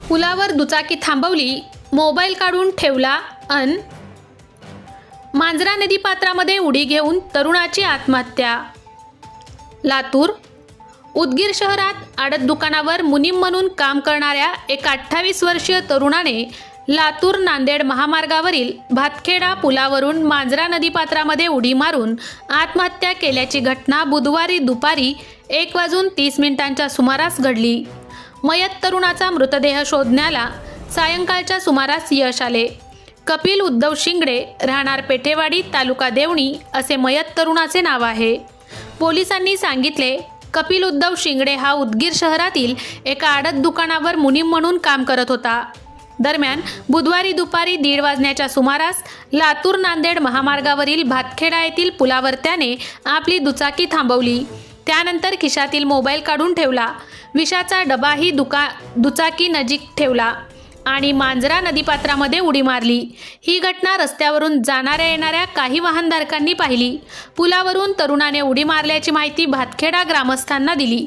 पुलावर दुचाकी थांबवली, मोबाईल काढून ठेवला अन मांजरा नदीपात्रामध्ये उडी घेऊन तरुणाची आत्महत्या। लातूर उदगीर शहरात आडत दुकानावर मुनीम म्हणून काम करणाऱ्या एका 28 वर्षीय तरुणाने लातूर नांदेड महामार्गावरील भातखेडा पुलावरून मांजरा नदीपात्रामध्ये उडी मारून आत्महत्या केल्याची घटना बुधवारी दुपारी 1:30 सुमारास घडली। मयत तरुणाचा मृतदेह शोधण्याला सायंकाळच्या सुमारास यश आले। कपिल उद्धव शिंगडे, राहणार पेठेवाडी, तालुका देवणी असे मयत तरुणाचे नाव आहे। पोलिसांनी सांगितले, कपिल उद्धव शिंगडे हा उदगीर शहरातील एका आडत दुकानावर मुनीम म्हणून काम करत होता। दरम्यान बुधवारी दुपारी 1:30 वाजण्याच्या सुमारास लातूर नांदेड महामार्गावरील भातखेडा येथील पुलावर त्याने आपली दुचाकी थांबवली। त्यानंतर खिशातील मोबाईल काढून ठेवला, विषाचा डबाही दुचाकी नजीक ठेवला आणि मांजरा नदीपात्रामध्ये उडी मारली। ही घटना रस्त्यावरून जाणाऱ्या येणाऱ्या काही वाहनधारकांनी पाहिली। पुलावरून तरुणाने उडी मारल्याची माहिती भातखेडा ग्रामस्थांना दिली।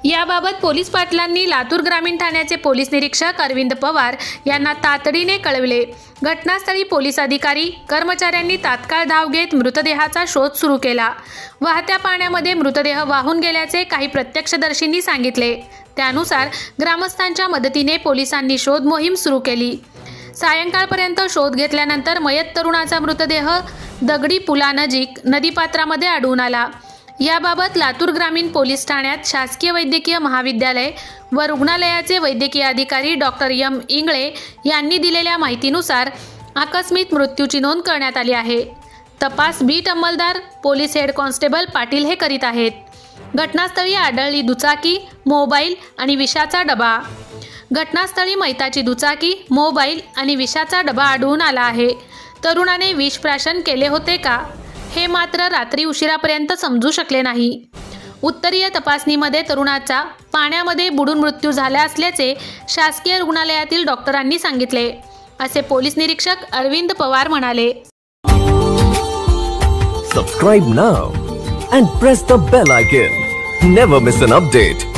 याबाबत पोलीस पाटलांनी लातूर ग्रामीण ठाण्याचे पोलीस निरीक्षक अरविंद पवार यांना तातडीने कळविले। घटनास्थळी पोलीस अधिकारी कर्मचाऱ्यांनी तात्काळ धाव घेत मृतदेहाचा शोध सुरू केला। वाहत्या पाण्यामध्ये मृतदेह वाहून गेल्याचे काही प्रत्यक्षदर्शींनी सांगितले। त्यानुसार ग्रामस्थांच्या मदतीने पोलिसांनी शोध मोहीम सुरू केली। सायंकाळपर्यंत शोध घेतल्यानंतर मयत तरुणाचा मृतदेह दगडी पुलानजीक नदीपात्रामध्ये आढळून आला। याबाबत लातूर ग्रामीण पोलीस ठाण्यात शासकीय वैद्यकीय महाविद्यालय व रुग्णालयाचे वैद्यकीय अधिकारी डॉक्टर एम इंगळे यांनी दिलेल्या माहितीनुसार आकस्मिक मृत्यूची नोंद करण्यात आली आहे। तपास बीट अंमलदार पोलीस हेड कॉन्स्टेबल पाटील हे करीत आहेत। घटनास्थळी आढळली दुचाकी, मोबाईल आणि विषाचा डबा। घटनास्थळी मैताची दुचाकी, मोबाईल आणि विषाचा डबा आढळून आला आहे। तरुणाने विष प्राशन केले होते का, हे मात्र रात्री उशिरापर्यंत समजू शकले नाही। उत्तरीय तपासणीमध्ये तरुणाचा पाण्यामध्ये बुडून मृत्यू झाला असल्याचे शासकीय रुग्णालयातील डॉक्टरांनी सांगितले, असे पोलीस निरीक्षक अरविंद पवार म्हणाले। Subscribe now and press the bell icon. Never miss an update.